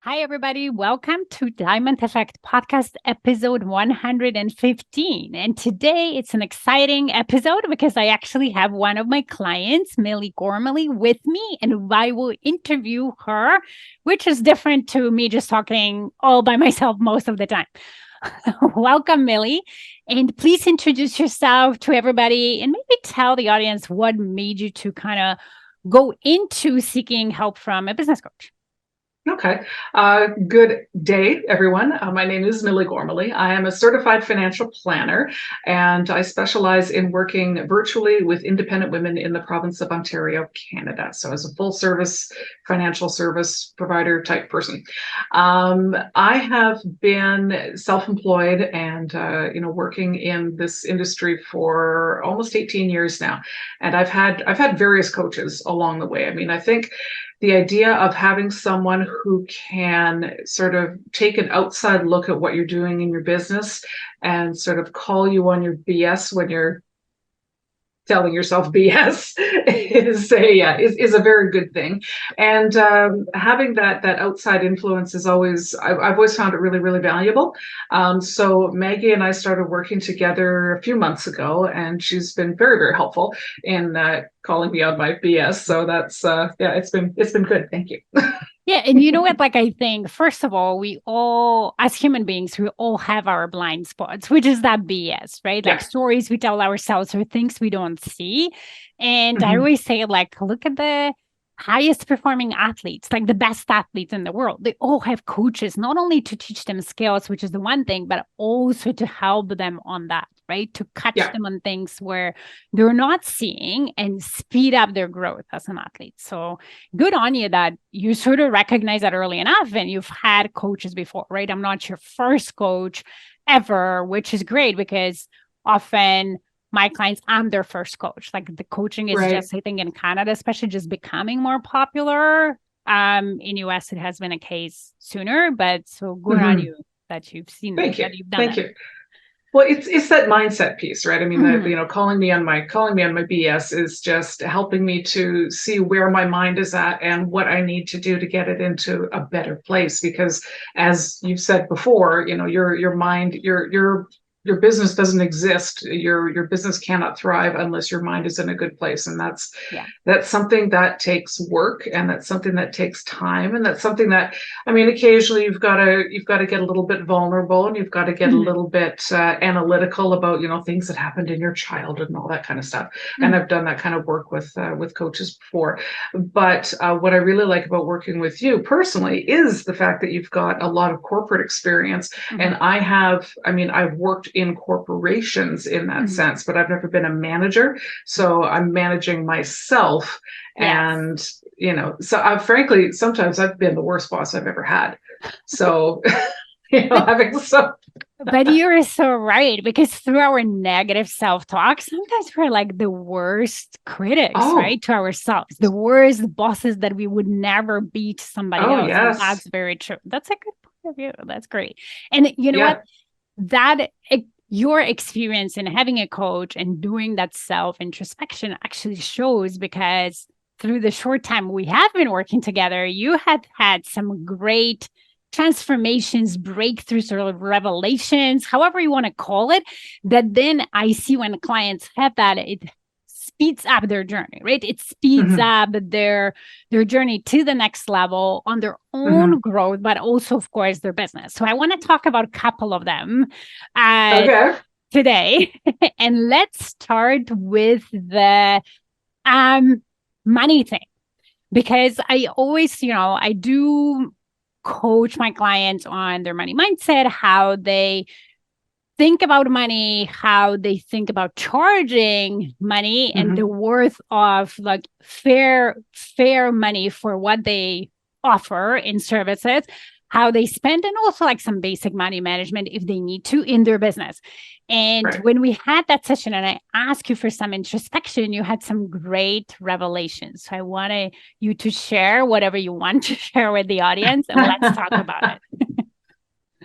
Hi, everybody. Welcome to Diamond Effect Podcast episode 115. And today it's an exciting episode because I actually have one of my clients, Millie Gormely, with me, and I will interview her, which is different to me just talking all by myself most of the time. Welcome, Millie. And please introduce yourself to everybody and maybe tell the audience what made you to kind of go into seeking help from a business coach. Okay. Good day, everyone. My name is Millie Gormely. I am a certified financial planner, and I specialize in working virtually with independent women in the province of Ontario, Canada. So as a full service financial service provider type person. I have been self-employed and, working in this industry for almost 18 years now. And I've had various coaches along the way. I mean, I think the idea of having someone who can sort of take an outside look at what you're doing in your business and sort of call you on your BS when you're telling yourself BS is a very good thing, and having that outside influence is always I've always found it really valuable. So Maggie and I started working together a few months ago, and she's been very helpful in calling me on my BS. So that's it's been good. Thank you. Yeah. And you know what? Like, I think, first of all, we all, as human beings, we all have our blind spots, which is that BS, right? Like Yeah. stories we tell ourselves or things we don't see. And I Mm-hmm. always say, like, look at the highest performing athletes, like the best athletes in the world. They all have coaches, not only to teach them skills, which is the one thing, but also to help them on that, right? To catch Yeah. them on things where they're not seeing and speed up their growth as an athlete. So, good on you that you sort of recognize that early enough and you've had coaches before, right? I'm not your first coach ever, which is great because often my clients, I'm their first coach. Like the coaching is Right. just, I think in Canada, especially just becoming more popular. In US, it has been a case sooner, but so good on Mm-hmm. you that you've seen Thank you. that you've done Thank it. you. Well, it's that mindset piece, right? I mean, that Mhm. calling me on my BS is just helping me to see where my mind is at and what I need to do to get it into a better place. Because as you've said before, your mind, your business doesn't exist. Your business cannot thrive unless your mind is in a good place, and Yeah. that's something that takes work, and that's something that takes time, and that's something that, I mean, occasionally you've got to get a little bit vulnerable, and you've got to get a Mhm. little bit analytical about things that happened in your childhood and all that kind of stuff. And Mhm. I've done that kind of work with coaches before. But what I really like about working with you personally is the fact that you've got a lot of corporate experience, and Mhm. I've worked in corporations in that Mhm. sense, but I've never been a manager, so I'm managing myself. Yes. And so frankly, sometimes I've been the worst boss I've ever had. So But having some. But you're so right, because through our negative self-talk, sometimes we're like the worst critics, Oh. right? To ourselves, the worst bosses that we would never be to somebody Oh, else. And yes. that's very true. That's a good point of view. That's great. And you know what? Yeah. Your experience in having a coach and doing that self-introspection actually shows, because through the short time we have been working together, you had had some great transformations, breakthroughs, or revelations, however you want to call it, that then I see when clients have that, it speeds up their journey, right? It speeds Hmm. up their journey to the next level on their own Hmm. growth, but also, of course, their business. So I want to talk about a couple of them uh, Okay. today. And let's start with the um, money thing, because I always, I do coach my clients on their money mindset, how they think about money, how they think about charging money, and Hmm. the worth of like fair money for what they offer in services, how they spend, and also like some basic money management if they need to in their business. And Right. when we had that session and I asked you for some introspection, you had some great revelations. So I wanted you to share whatever you want to share with the audience, and let's talk about it.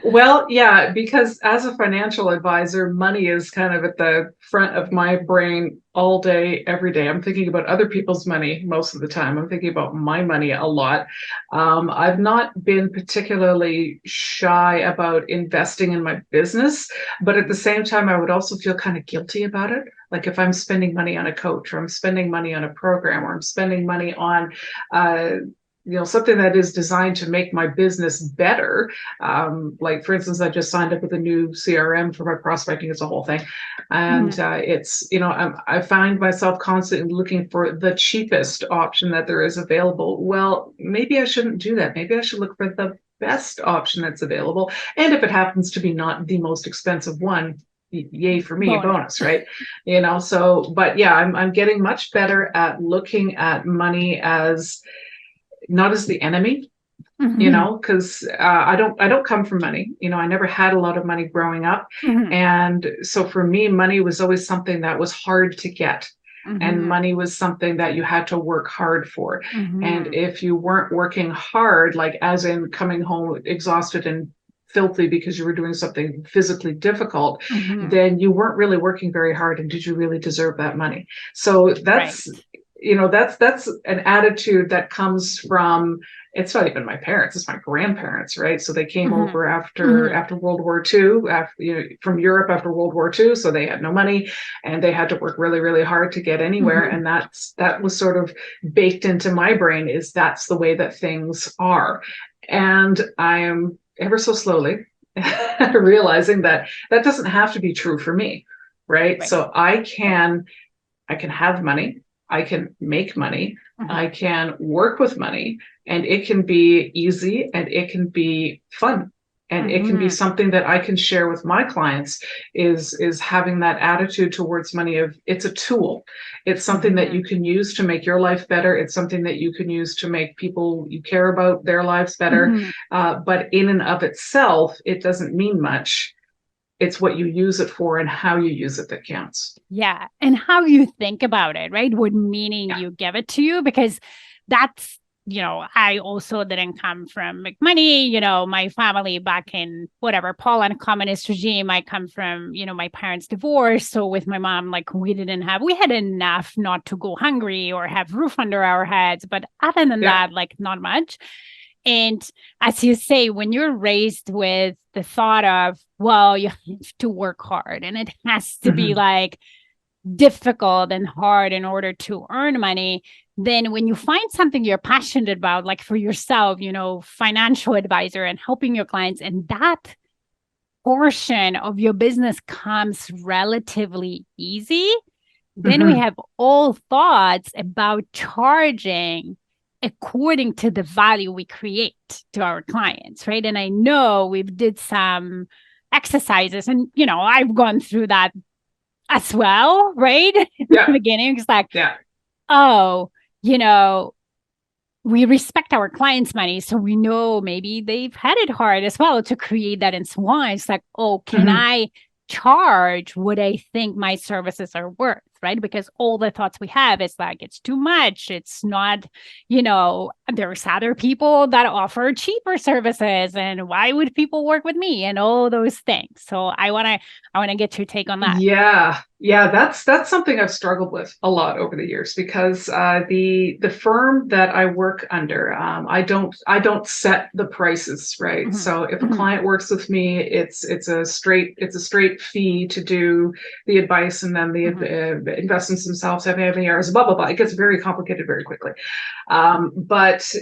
Well, yeah, because as a financial advisor, money is kind of at the front of my brain all day, every day. I'm thinking about other people's money most of the time. I'm thinking about my money a lot. I've not been particularly shy about investing in my business, but at the same time, I would also feel kind of guilty about it. Like if I'm spending money on a coach, or I'm spending money on a program, or I'm spending money on uh, something that is designed to make my business better. Like for instance, I just signed up with a new CRM for my prospecting. It's a whole thing, and Mhm. it's I find myself constantly looking for the cheapest option that there is available. Well, maybe I shouldn't do that. Maybe I should look for the best option that's available, and if it happens to be not the most expensive one, yay for me, a Bonus. bonus, right? So but yeah, I'm getting much better at looking at money as not as the enemy, Mhm. because I don't come from money. I never had a lot of money growing up, Mhm. and so for me, money was always something that was hard to get, and Mhm. money was something that you had to work hard for. And Mhm. if you weren't working hard, like as in coming home exhausted and filthy because you were doing something physically difficult, Mhm. then you weren't really working very hard, and did you really deserve that money? So Right. that's an attitude that comes from, it's not even my parents, it's my grandparents, right? So they came Mhm. over after Mhm. after World War II, from Europe after World War II, so they had no money, and they had to work really, really hard to get anywhere. Mhm. And that was sort of baked into my brain, is that's the way that things are. And I am ever so slowly realizing that that doesn't have to be true for me, right? Right. So I can have money, I can make money, I Mhm. can work with money, and it can be easy and it can be fun. And it can be Mhm. something that I can share with my clients, is having that attitude towards money of, it's a tool. It's something that you Mhm. can use to make your life better. It's something that you can use to make people you care about their lives better. Mhm. But in and of itself, it doesn't mean much. It's what you use it for and how you use it that counts. Yeah. And how you think about it, right? What meaning Yeah. you give it to you, because that's, I also didn't come from like money, my family back in whatever, Poland communist regime. I come from, my parents divorced. So with my mom, like we had enough not to go hungry or have roof under our heads. But other than Yeah. that, like not much. And as you say, when you're raised with the thought of, well, you have to work hard and it has to be Mm-hmm. like difficult and hard in order to earn money, then when you find something you're passionate about, like for yourself, financial advisor and helping your clients, and that portion of your business comes relatively easy, then we Mm-hmm. have all thoughts about charging according to the value we create to our clients, right? And I know we've did some exercises, and I've gone through that as well, right? In the Yeah. beginning, it's like, Yeah. oh, you know, we respect our clients' money. So we know maybe they've had it hard as well to create that and so on. It's like, oh, can Mm-hmm. I charge what I think my services are worth? Right. Because all the thoughts we have is like, it's too much. It's not, there's other people that offer cheaper services. And why would people work with me and all those things? So I want to get your take on that. Yeah, yeah, that's something I've struggled with a lot over the years, because the firm that I work under, I don't set the prices, right? Mhm. So if a Mhm. client works with me, it's a straight fee to do the advice, and then the Mhm. investments themselves, have any errors, blah blah blah. It gets very complicated very quickly. But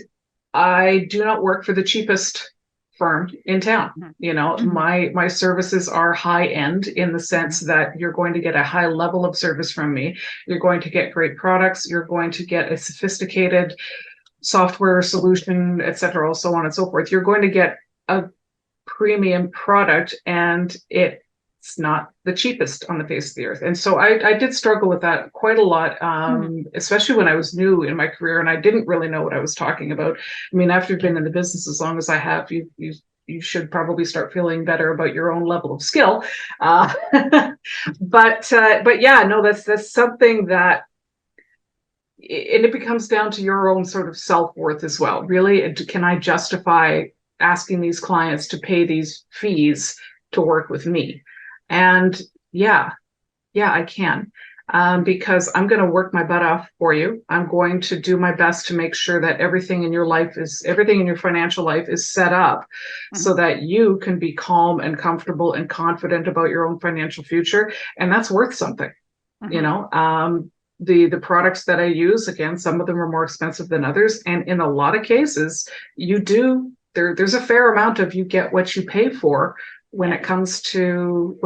I do not work for the cheapest firm in town. Mhm. Mhm. My services are high end, in the sense Mhm. that you're going to get a high level of service from me. You're going to get great products. You're going to get a sophisticated software solution, et cetera, so on and so forth. You're going to get a premium product, and it's not the cheapest on the face of the earth. And so I did struggle with that quite a lot, Mhm. especially when I was new in my career and I didn't really know what I was talking about. I mean, after you've been in the business as long as I have, you should probably start feeling better about your own level of skill. Uh, but yeah, no, that's something that, and it becomes down to your own sort of self-worth as well. Really, can I justify asking these clients to pay these fees to work with me. And yeah, I can. Because I'm going to work my butt off for you. I'm going to do my best to make sure that everything in your financial life is set up so that you can be calm and comfortable and confident about your own financial future. And that's worth something, you know. The products that I use, again, some of them are more expensive than others. And in a lot of cases, there's a fair amount of you get what you pay for when it comes to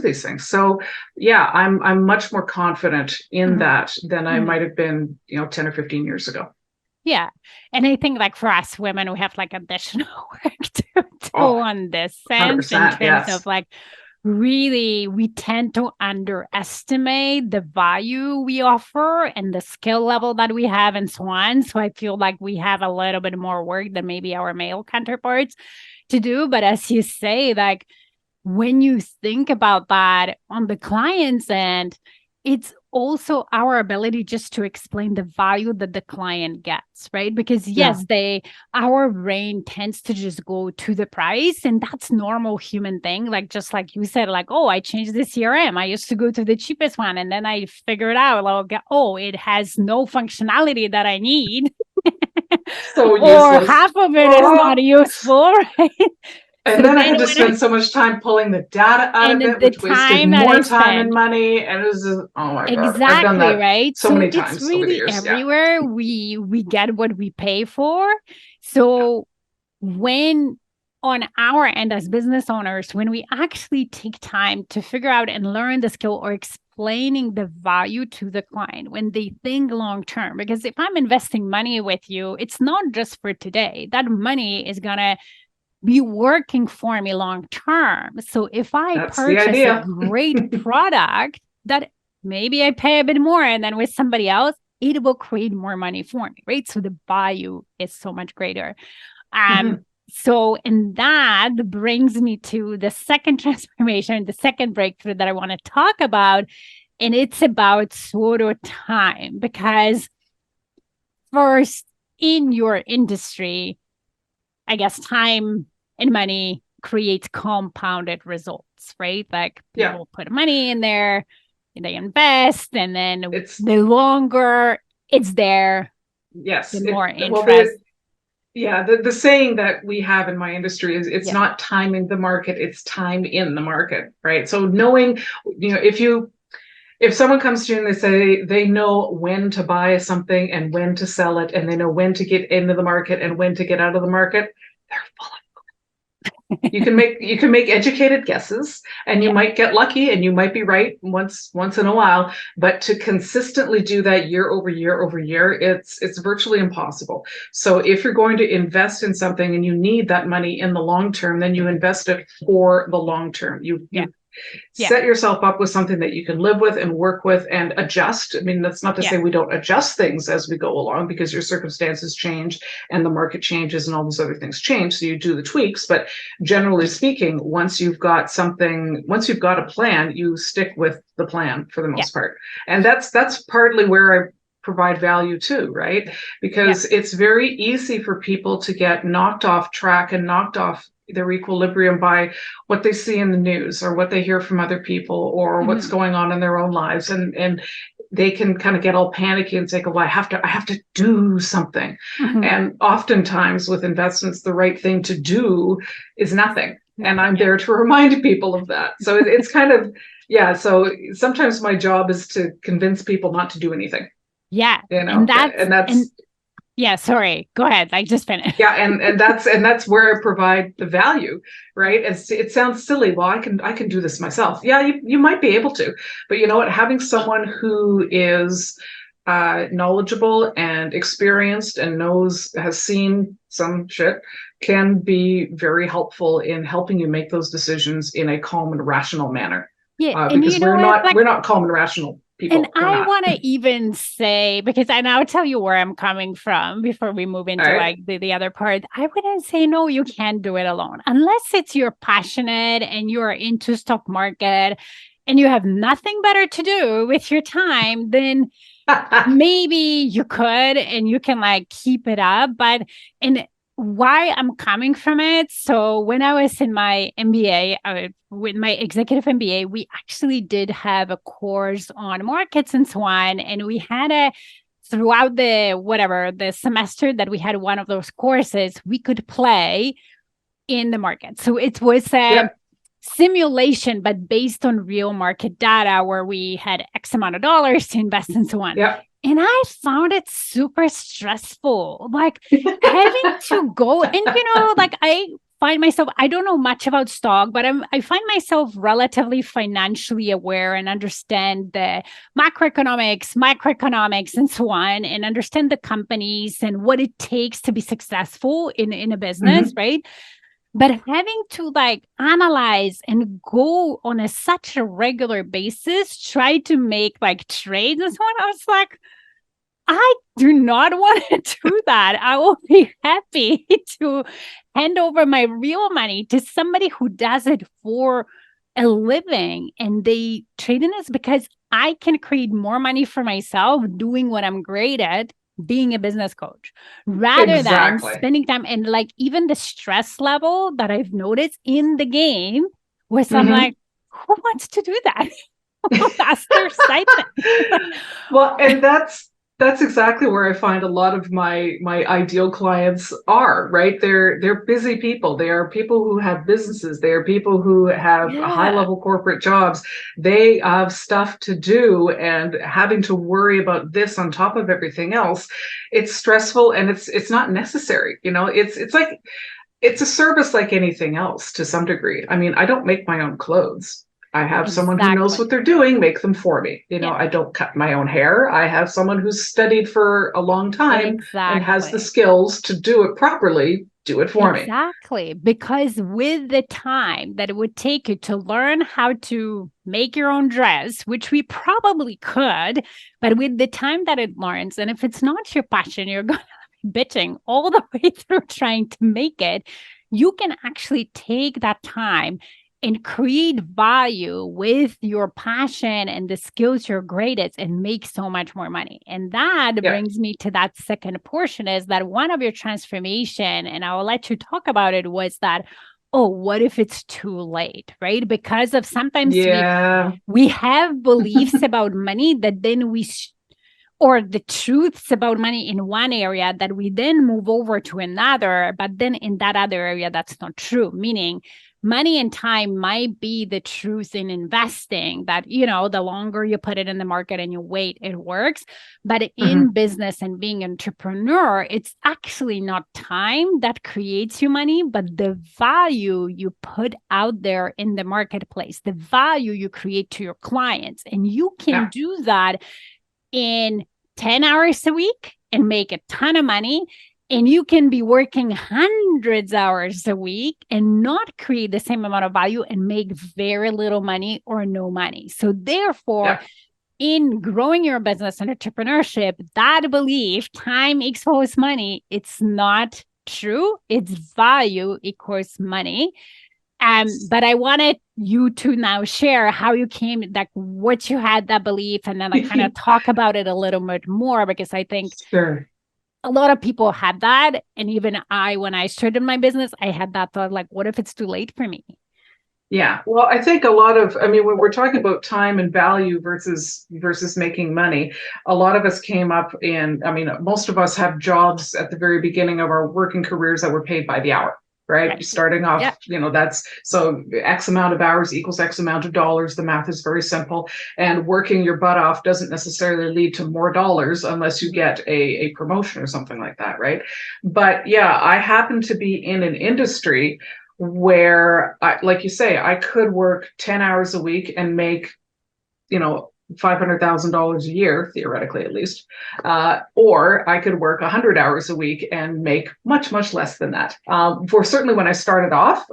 these things. So yeah, I'm much more confident in that than I might have been, 10 or 15 years ago. Yeah. And I think like for us women, we have like additional work to do on this sense in terms of like, really, we tend to underestimate the value we offer and the skill level that we have and so on. So I feel like we have a little bit more work than maybe our male counterparts to do. But as you say, like when you think about that on the client's end, it's also our ability just to explain the value that the client gets, right? Because yes, our brain tends to just go to the price, and that's normal human thing. Like, just like you said, like, oh, I changed the CRM. I used to go to the cheapest one, and then I figured out, like, oh, it has no functionality that I need. So or half of it is not useful, right? And then I had to spend so much time pulling the data out of it, which wasted more time and money. And it was just, oh my God. Exactly, I've done that right? so many times it's really over the years. Everywhere we get what we pay for. So when on our end as business owners, when we actually take time to figure out and learn the skill or explaining the value to the client when they think long term, because if I'm investing money with you, it's not just for today. That money is going to be working for me long term. So if I purchase a great product that maybe I pay a bit more and then with somebody else, it will create more money for me, right? So the value is so much greater. So, and that brings me to the second transformation, the second breakthrough that I want to talk about. And it's about sort of time, because first in your industry, I guess time and money creates compounded results, right? Like people put money in there, and they invest, and then the longer it's there, the more interest. The saying that we have in my industry is it's not timing the market, it's time in the market, right? So knowing, if someone comes to you and they say they know when to buy something and when to sell it, and they know when to get into the market and when to get out of the market, they're full of you can make educated guesses, and you might get lucky and you might be right once in a while, but to consistently do that year over year over year, it's virtually impossible. So if you're going to invest in something and you need that money in the long term, then you invest it for the long term. You set yourself up with something that you can live with and work with and adjust. I mean, that's not to say we don't adjust things as we go along, because your circumstances change and the market changes and all those other things change. So you do the tweaks. But generally speaking, once you've got a plan, you stick with the plan for the most part. And that's partly where I provide value too, right? Because it's very easy for people to get knocked off track and knocked off their equilibrium by what they see in the news or what they hear from other people or what's going on in their own lives. And they can kind of get all panicky and say, well, I have to do something. And oftentimes with investments, the right thing to do is nothing. And I'm there to remind people of that. So it's kind of, so sometimes my job is to convince people not to do anything. Yeah. And that's sorry, go ahead. Like, just finish. And that's where I provide the value, right? It sounds silly. Well, I can do this myself. Yeah, you might be able to, but you know what? Having someone who is knowledgeable and experienced and has seen some shit can be very helpful in helping you make those decisions in a calm and rational manner. Yeah, because we're not calm and rational people. And I want to even say, because I now tell you where I'm coming from before we move into like the other part. I wouldn't say, no, you can't do it alone. Unless you're passionate and you're into stock market and you have nothing better to do with your time, then maybe you could and you can like keep it up. But why I'm coming from it. So when I was in my MBA, with my executive MBA, we actually did have a course on markets and so on. And we had throughout the semester that we had one of those courses, we could play in the market. So it was a simulation, but based on real market data where we had X amount of dollars to invest and so on. Yeah. And I found it super stressful, like having to go and, like I find myself, I don't know much about stock, but I find myself relatively financially aware and understand the macroeconomics, microeconomics, and so on, and understand the companies and what it takes to be successful in a business, right? But having to like analyze and go on such a regular basis, try to make like trades and so on, I was like, I do not want to do that. I will be happy to hand over my real money to somebody who does it for a living and they trade in this, because I can create more money for myself doing what I'm great at, being a business coach, rather than spending time. And like even the stress level that I've noticed in the game was I'm like, who wants to do that? That's their side thing. Well, and that's exactly where I find a lot of my ideal clients are, right? They're busy people. They are people who have businesses. They are people who have high level corporate jobs. They have stuff to do, and having to worry about this on top of everything else, it's stressful and it's not necessary. It's like it's a service like anything else to some degree. I mean, I don't make my own clothes. I have someone who knows what they're doing make them for me. I don't cut my own hair. I have someone who's studied for a long time and has the skills to do it properly, do it for me. Exactly. Because with the time that it would take you to learn how to make your own dress, which we probably could, but with the time that it learns, and if it's not your passion, you're going to be bitching all the way through trying to make it, you can actually take that time and create value with your passion and the skills you're great at and make so much more money. And that brings me to that second portion, is that one of your transformation, and I'll let you talk about it, was that, oh, what if it's too late, right? Because of sometimes we have beliefs about money that then or the truths about money in one area that we then move over to another, but then in that other area, that's not true. Meaning money and time might be the truth in investing, that, the longer you put it in the market and you wait, it works. But in business and being an entrepreneur, it's actually not time that creates you money, but the value you put out there in the marketplace, the value you create to your clients. And you can do that in 10 hours a week and make a ton of money. And you can be working hundreds of hours a week and not create the same amount of value and make very little money or no money. So therefore, in growing your business and entrepreneurship, that belief, time equals money, it's not true. It's value equals money. But I wanted you to now share how you came, like what you had that belief, and then I kind of talk about it a little bit more, because I think a lot of people have that. And even when I started my business, I had that thought, like, what if it's too late for me? Yeah. Well, I think when we're talking about time and value versus making money, a lot of us came up most of us have jobs at the very beginning of our working careers that were paid by the hour. Right. Starting off, that's so X amount of hours equals X amount of dollars. The math is very simple. And working your butt off doesn't necessarily lead to more dollars unless you get a promotion or something like that. Right. But I happen to be in an industry where, like you say, I could work 10 hours a week and make, $500,000 a year, theoretically at least, or I could work 100 hours a week and make much, much less than that. For certainly when I started off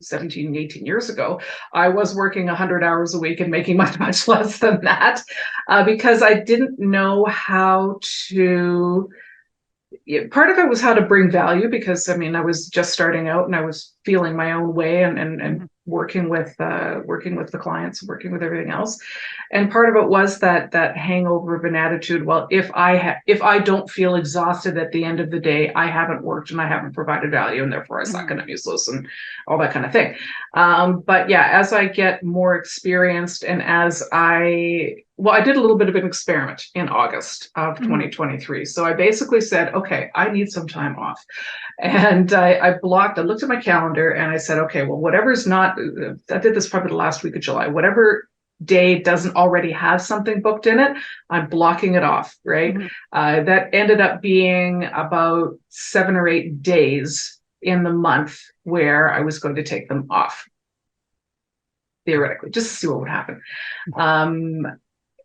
17, 18 years ago, I was working 100 hours a week and making much, much less than that because I didn't know how to. Part of it was how to bring value, because I was just starting out and I was feeling my own way and working with the clients, working with everything else. And part of it was that hangover of an attitude. Well, if I don't feel exhausted at the end of the day, I haven't worked and I haven't provided value, and therefore I suck and I'm useless and all that kind of thing. But yeah, as I get more experienced and as I did a little bit of an experiment in August of 2023. So I basically said, okay, I need some time off. And I looked at my calendar and I said, okay, well, whatever's not, I did this probably the last week of July, whatever day doesn't already have something booked in it, I'm blocking it off, right? That ended up being about 7 or 8 days in the month where I was going to take them off, theoretically, just to see what would happen.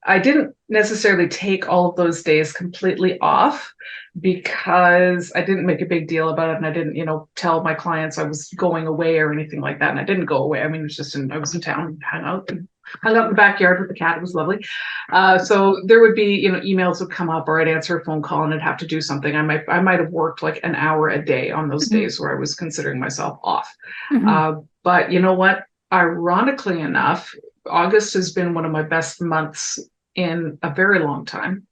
I didn't necessarily take all of those days completely off because I didn't make a big deal about it. And I didn't, tell my clients I was going away or anything like that. And I didn't go away. I mean, it was just I was in town, hung out in the backyard with the cat. It was lovely. So there would be, emails would come up or I'd answer a phone call and I'd have to do something. I might have worked like an hour a day on those days where I was considering myself off. But you know what? Ironically enough, August has been one of my best months in a very long time,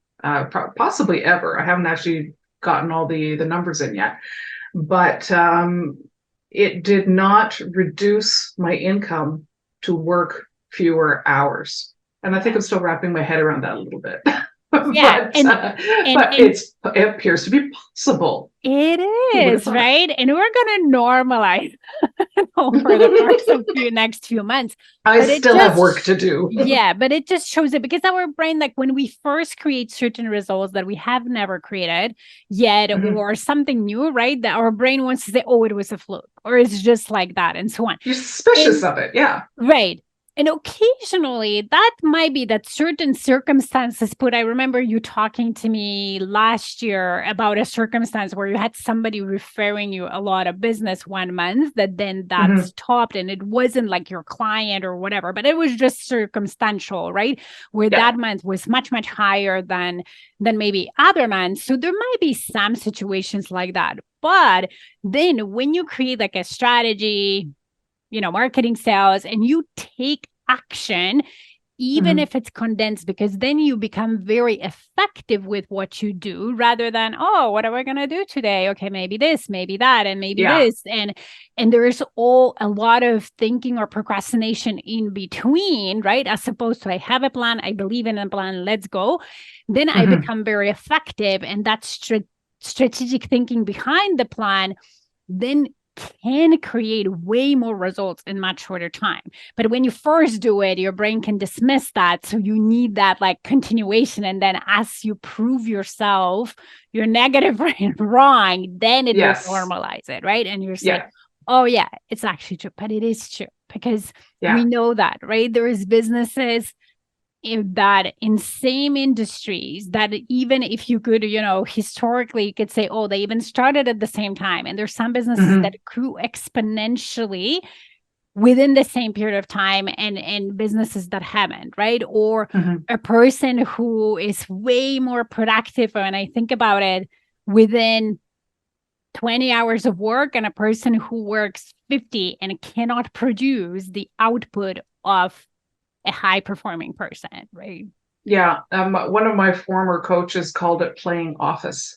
possibly ever. I haven't actually gotten all the numbers in yet, but it did not reduce my income to work fewer hours. And I think I'm still wrapping my head around that a little bit. Yeah, but it appears to be possible. It is, right? And we're going to normalize over the course of the next few months. I still have work to do. Yeah, but it just shows it because our brain, like when we first create certain results that we have never created yet, or something new, right? That our brain wants to say, oh, it was a fluke, or it's just like that, and so on. You're suspicious of it, yeah. Right. And occasionally that might be that certain circumstances I remember you talking to me last year about a circumstance where you had somebody referring you a lot of business one month that then that stopped, and it wasn't like your client or whatever, but it was just circumstantial, right? Where that month was much, much higher than maybe other months. So there might be some situations like that. But then when you create like a strategy, marketing, sales, and you take action, even if it's condensed, because then you become very effective with what you do rather than, oh, what am I going to do today? Okay, maybe this, maybe that, and maybe this. And there is a lot of thinking or procrastination in between, right? As opposed to I have a plan, I believe in a plan, let's go. Then I become very effective. And that strategic thinking behind the plan then can create way more results in much shorter time. But when you first do it, your brain can dismiss that. So you need that like continuation. And then as you prove yourself, your negative brain wrong, then it will normalize it, right? And you're saying, oh yeah, it's actually true, but it is true because we know that, right? There is businesses in same industries that even if you could, historically you could say, oh, they even started at the same time. And there's some businesses that grew exponentially within the same period of time and businesses that haven't, right? Or a person who is way more productive. And I think about it within 20 hours of work and a person who works 50 and cannot produce the output of a high-performing person, right? Yeah. One of my former coaches called it playing office,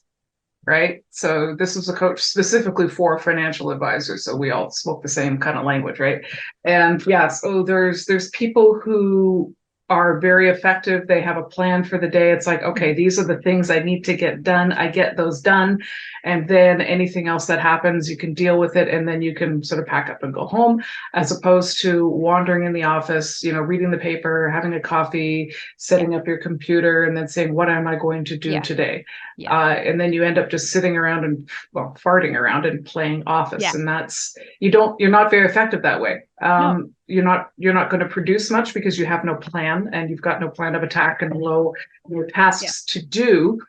right? So this was a coach specifically for financial advisors. So we all spoke the same kind of language, right? And so there's people who are very effective. They have a plan for the day. It's like, okay, these are the things I need to get done. I get those done. And then anything else that happens, you can deal with it. And then you can sort of pack up and go home, as opposed to wandering in the office, reading the paper, having a coffee, setting up your computer, and then saying, what am I going to do today? And then you end up just sitting around and farting around and playing office. And that's, you're not very effective that way. No. You're not going to produce much because you have no plan and you've got no plan of attack and your tasks to do.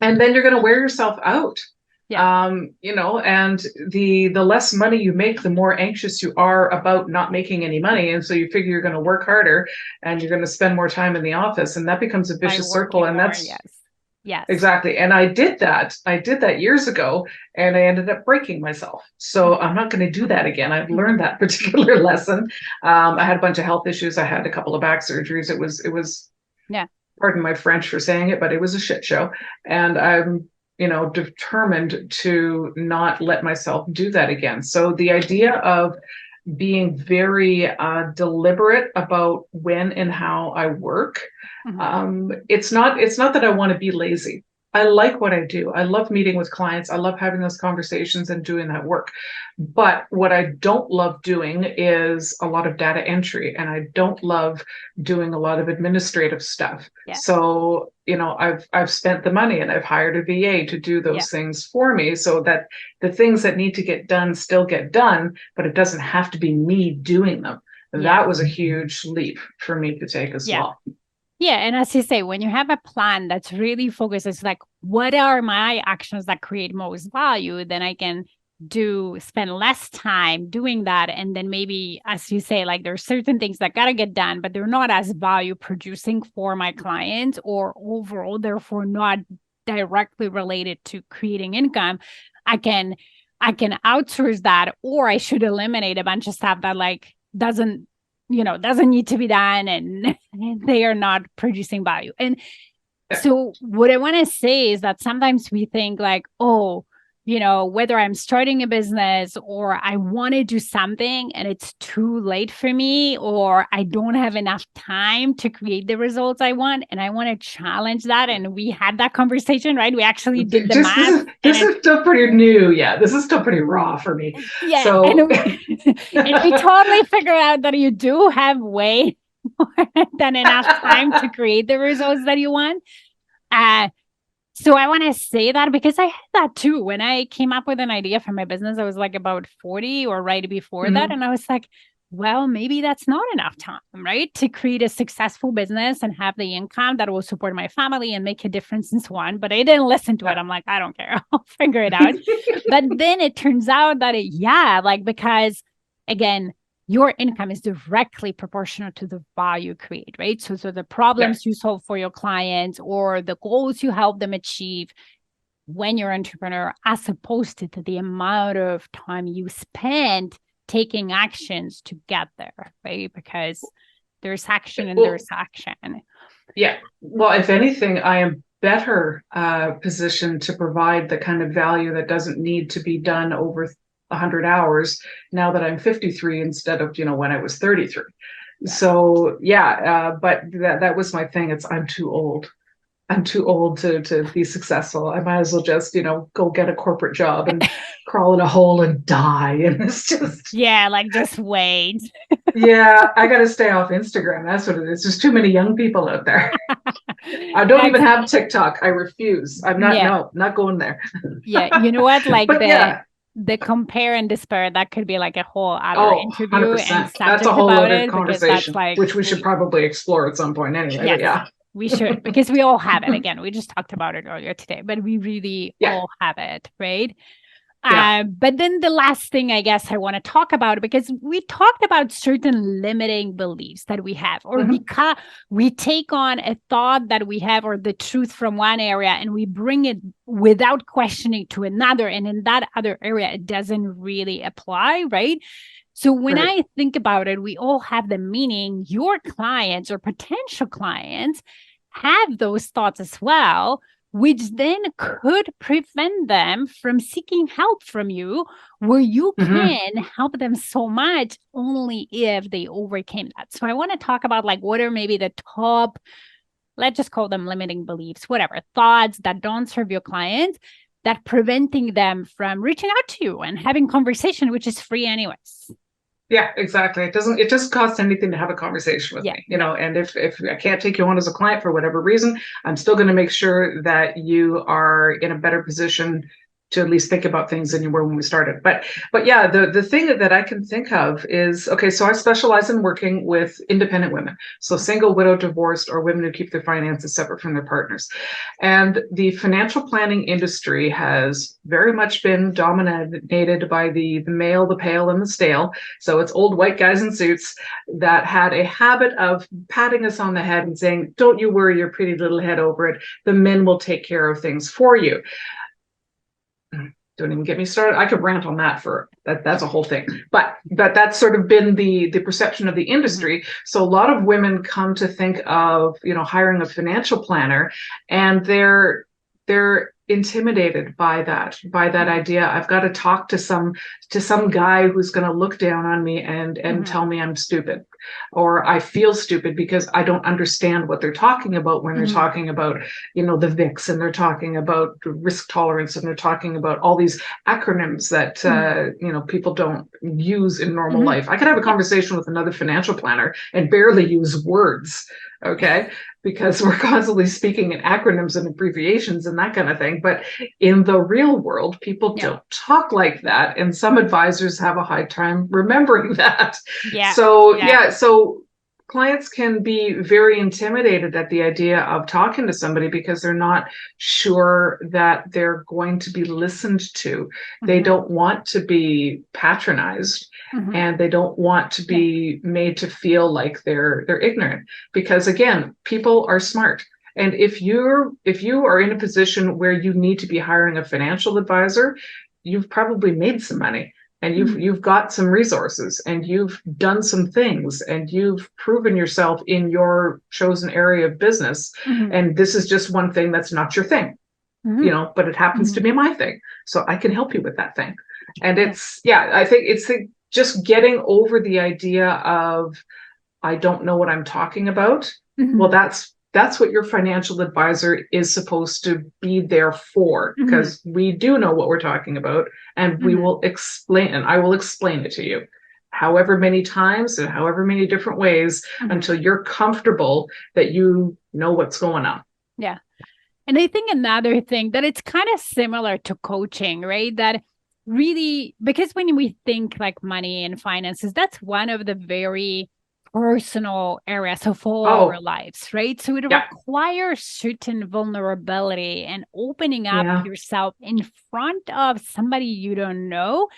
And then you're going to wear yourself out. And the less money you make, the more anxious you are about not making any money. And so you figure you're going to work harder and you're going to spend more time in the office. And that becomes a vicious circle. And Yes. Exactly. And I did that. I did that years ago and I ended up breaking myself. So I'm not going to do that again. I've learned that particular lesson. I had a bunch of health issues. I had a couple of back surgeries. It was, Yeah. pardon my French for saying it, but it was a shit show. And I'm, determined to not let myself do that again. So the idea of being very deliberate about when and how I work. It's not that I want to be lazy. I like what I do. I love meeting with clients. I love having those conversations and doing that work. But what I don't love doing is a lot of data entry, and I don't love doing a lot of administrative stuff. Yeah. So, I've spent the money and I've hired a VA to do those things for me so that the things that need to get done still get done, but it doesn't have to be me doing them. That was a huge leap for me to take as well. Yeah. And as you say, when you have a plan that's really focused, it's like, what are my actions that create most value? Then I can spend less time doing that. And then maybe, as you say, like there's certain things that got to get done, but they're not as value producing for my clients or overall, therefore not directly related to creating income. I can outsource that, or I should eliminate a bunch of stuff that like doesn't need to be done and they are not producing value. And so what I want to say is that sometimes we think like, oh, whether I'm starting a business or I want to do something and it's too late for me, or I don't have enough time to create the results I want. And I want to challenge that. And we had that conversation, right? We actually did the math. This is still pretty new. Yeah. This is still pretty raw for me. Yeah. So and we totally figure out that you do have way more than enough time to create the results that you want. So I want to say that because I had that too. When I came up with an idea for my business, I was like about 40 or right before that. And I was like, well, maybe that's not enough time, right? To create a successful business and have the income that will support my family and make a difference and so on. But I didn't listen to it. I'm like, I don't care. I'll figure it out. But then it turns out that because again, your income is directly proportional to the value you create, right? So the problems you solve for your clients or the goals you help them achieve when you're an entrepreneur, as opposed to the amount of time you spend taking actions to get there, right? Because there's action and there's action. Yeah. Well, if anything, I am better positioned to provide the kind of value that doesn't need to be done over 100 hours now that I'm 53 instead of, when I was 33. Yeah. So but that was my thing. I'm too old. I'm too old to be successful. I might as well just, go get a corporate job and crawl in a hole and die. And it's just. Yeah, like just wait. Yeah, I got to stay off Instagram. That's what it is. There's too many young people out there. I don't even have TikTok. I refuse. I'm not, not going there. Yeah, you know what? Like the compare and despair, that could be like a whole other interview 100%. and that's a whole other conversation, which we should probably explore at some point anyway. Yes, yeah, we should, because we all have it. Again, we just talked about it earlier today, but we really all have it, right? But then the last thing I guess I want to talk about, because we talked about certain limiting beliefs that we have, or we take on a thought that we have or the truth from one area and we bring it without questioning to another. And in that other area, it doesn't really apply, right? So when I think about it, we all have the meaning. Your clients or potential clients have those thoughts as well, which then could prevent them from seeking help from you, where you can help them so much only if they overcame that. So I want to talk about like what are maybe the top, let's just call them limiting beliefs, whatever, thoughts that don't serve your clients, that preventing them from reaching out to you and having conversation, which is free anyways. Yeah, exactly. It doesn't cost anything to have a conversation with me, and if I can't take you on as a client for whatever reason, I'm still going to make sure that you are in a better position at least think about things than you were when we started. But yeah, the thing that I can think of is, okay, so I specialize in working with independent women. So single, widow, divorced, or women who keep their finances separate from their partners. And the financial planning industry has very much been dominated by the male, the pale, and the stale. So it's old white guys in suits that had a habit of patting us on the head and saying, don't you worry your pretty little head over it. The men will take care of things for you. Don't even get me started. I could rant on that for that. That's a whole thing. But that's sort of been the perception of the industry. So a lot of women come to think of, hiring a financial planner, and they're intimidated by that idea. I've got to talk to some guy who's going to look down on me and tell me I'm stupid, or I feel stupid because I don't understand what they're talking about when they're talking about, the VIX, and they're talking about risk tolerance, and they're talking about all these acronyms that, people don't use in normal life. I could have a conversation with another financial planner and barely use words. Okay. Because we're constantly speaking in acronyms and abbreviations and that kind of thing. But in the real world, people don't talk like that. And some advisors have a hard time remembering that. Yeah. So clients can be very intimidated at the idea of talking to somebody because they're not sure that they're going to be listened to. They don't want to be patronized. And they don't want to be made to feel like they're ignorant, because again, people are smart. And if you are in a position where you need to be hiring a financial advisor, you've probably made some money, and you've got some resources, and you've done some things, and you've proven yourself in your chosen area of business. And this is just one thing that's not your thing, but it happens to be my thing. So I can help you with that thing. And I think it's just getting over the idea of, I don't know what I'm talking about. Well, that's what your financial advisor is supposed to be there for, because we do know what we're talking about, and we will explain, and I will explain it to you however many times and however many different ways until you're comfortable that you know what's going on. Yeah. And I think another thing that it's kind of similar to coaching, right? That really, because when we think like money and finances, that's one of the very personal areas of all our lives, right? So it requires certain vulnerability and opening up yourself in front of somebody you don't know.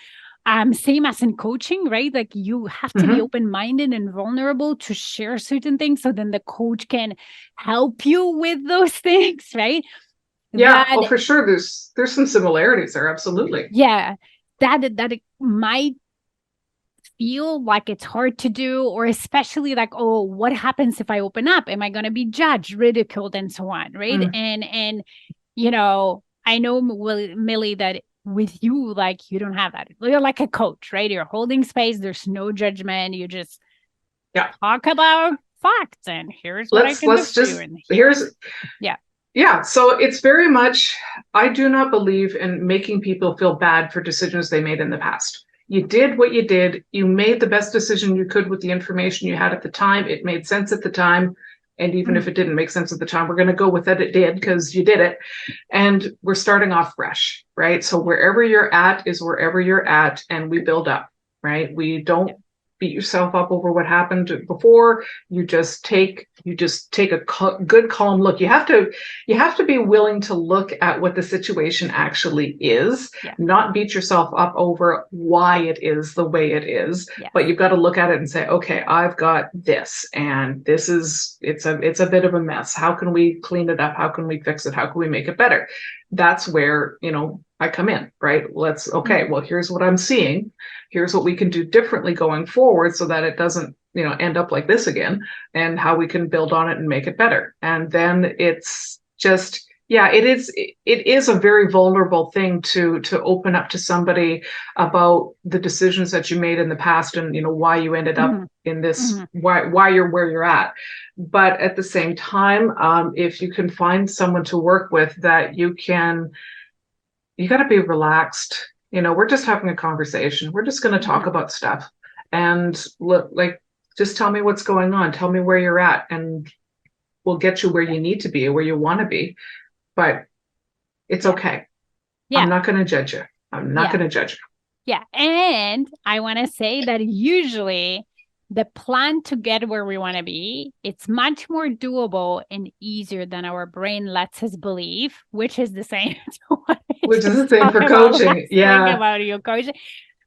Same as in coaching, right? Like you have to be open-minded and vulnerable to share certain things, so then the coach can help you with those things, right? Yeah, for sure. There's some similarities there. Absolutely. Yeah. That it might feel like it's hard to do, or especially like, oh, what happens if I open up? Am I going to be judged, ridiculed, and so on, right? And I know, Millie, that with you, like, you don't have that. You're like a coach, right? You're holding space. There's no judgment. You just talk about facts, and here's what I can do for you. And Yeah, so it's very much, I do not believe in making people feel bad for decisions they made in the past. You did what you did. You made the best decision you could with the information you had at the time. It made sense at the time. And even if it didn't make sense at the time, we're going to go with it did, because you did it. And we're starting off fresh, right? So wherever you're at is wherever you're at, and we build up, right? We don't beat yourself up over what happened before. You just take a good, calm look. You have to be willing to look at what the situation actually is, not beat yourself up over why it is the way it is. But you've got to look at it and say, okay, I've got this, and it's a bit of a mess. How can we clean it up? How can we fix it? How can we make it better? That's where, I come in, right? Well, here's what I'm seeing. Here's what we can do differently going forward so that it doesn't, end up like this again, and how we can build on it and make it better. And then it's just, it is a very vulnerable thing to open up to somebody about the decisions that you made in the past, and, why you ended up in this, why you're where you're at. But at the same time, if you can find someone to work with that you got to be relaxed. We're just having a conversation. We're just going to talk about stuff, and look, just tell me what's going on. Tell me where you're at, and we'll get you where you need to be, where you want to be. But it's okay. I'm Yeah. not going to judge you. I'm not Yeah. going to judge you. Yeah. And I want to say that usually the plan to get where we want to be, it's much more doable and easier than our brain lets us believe, which is the same to what I Which is the just same talked for about coaching. last week Yeah. about your coaching.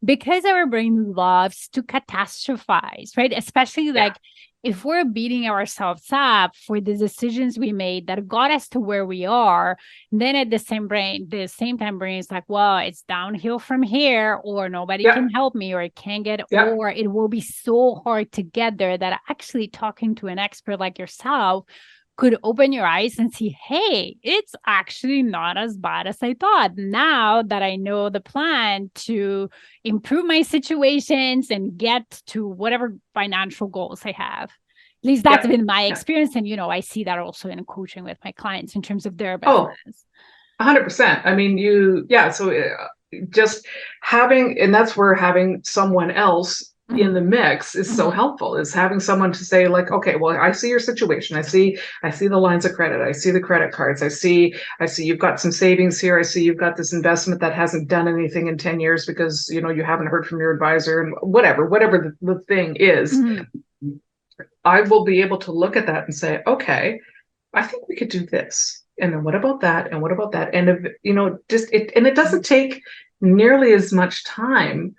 Because our brain loves to catastrophize, right? Especially Yeah. like if we're beating ourselves up for the decisions we made that got us to where we are, then at the same time, brain is like, well, it's downhill from here, or nobody Yeah. can help me, or it can't get, Yeah. or it will be so hard to get there that actually talking to an expert like yourself could open your eyes and see, hey, it's actually not as bad as I thought. Now that I know the plan to improve my situations and get to whatever financial goals I have. At least that's Yeah. been my Yeah. experience. And, I see that also in coaching with my clients in terms of their Oh, business. 100%. I mean, so just having, and that's where having someone else in the mix is so helpful, is having someone to say like, okay, well, I see your situation. I see the lines of credit. I see the credit cards. I see you've got some savings here. I see you've got this investment that hasn't done anything in 10 years because, you haven't heard from your advisor and whatever the thing is. I will be able to look at that and say, okay, I think we could do this. And then what about that? And what about that? And it doesn't take nearly as much time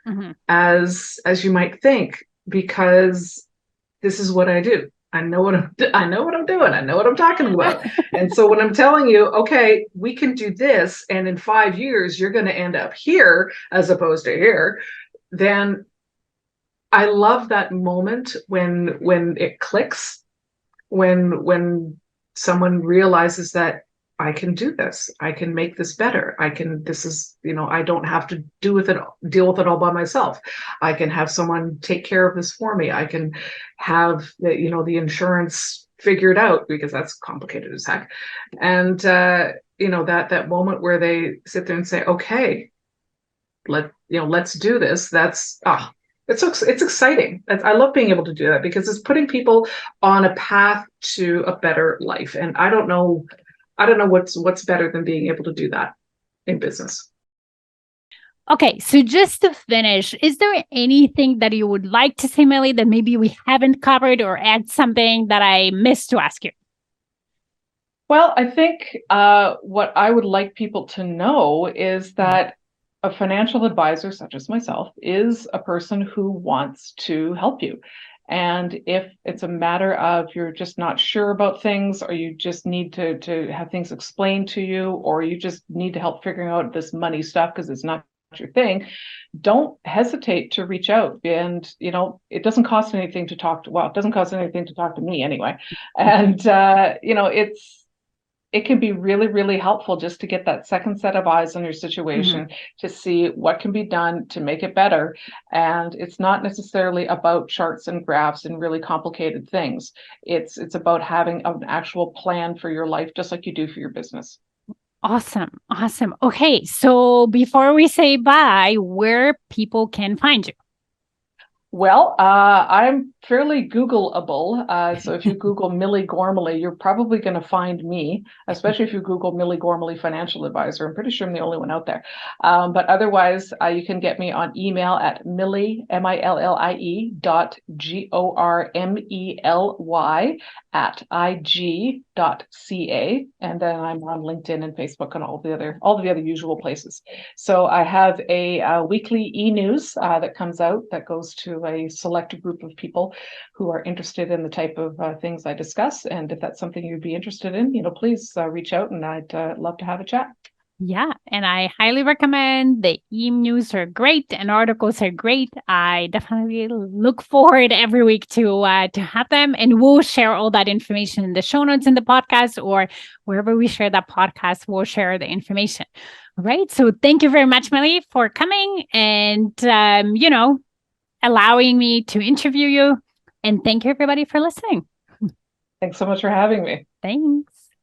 as you might think, because this is what I do. I know what I'm doing. I know what I'm talking about. And so when I'm telling you, okay, we can do this, and in 5 years you're going to end up here as opposed to here, then I love that moment when it clicks, when someone realizes that I can do this, I can make this better, I don't have to deal with it all by myself. I can have someone take care of this for me. I can have the insurance figured out, because that's complicated as heck. And that moment where they sit there and say, okay, let's do this. It's exciting. I love being able to do that, because it's putting people on a path to a better life. And I don't know what's better than being able to do that in business. Okay, so just to finish, is there anything that you would like to say, Millie, that maybe we haven't covered, or add something that I missed to ask you? Well, I think what I would like people to know is that a financial advisor, such as myself, is a person who wants to help you. And if it's a matter of you're just not sure about things, or you just need to have things explained to you, or you just need to help figuring out this money stuff because it's not your thing, don't hesitate to reach out. And it doesn't cost anything to talk to, well, it doesn't cost anything to talk to me anyway. And it can be really, really helpful just to get that second set of eyes on your situation, to see what can be done to make it better. And it's not necessarily about charts and graphs and really complicated things. It's about having an actual plan for your life, just like you do for your business. Awesome. Awesome. Okay. So before we say bye, where people can find you? Well, I'm fairly Googleable. So if you Google Millie Gormely, you're probably going to find me, especially if you Google Millie Gormely Financial Advisor. I'm pretty sure I'm the only one out there. But otherwise, you can get me on email at Millie, MILLIE .GORMELY @IG.ca. And then I'm on LinkedIn and Facebook and all the other usual places. So I have a weekly e-news that comes out that goes to a select group of people who are interested in the type of things I discuss. And if that's something you'd be interested in, please reach out, and I'd love to have a chat. Yeah, and I highly recommend. The e-news are great and articles are great. I definitely look forward every week to have them, and we'll share all that information in the show notes in the podcast, or wherever we share that podcast, we'll share the information. All right. So thank you very much, Millie, for coming and allowing me to interview you. And thank you, everybody, for listening. Thanks so much for having me. Thanks.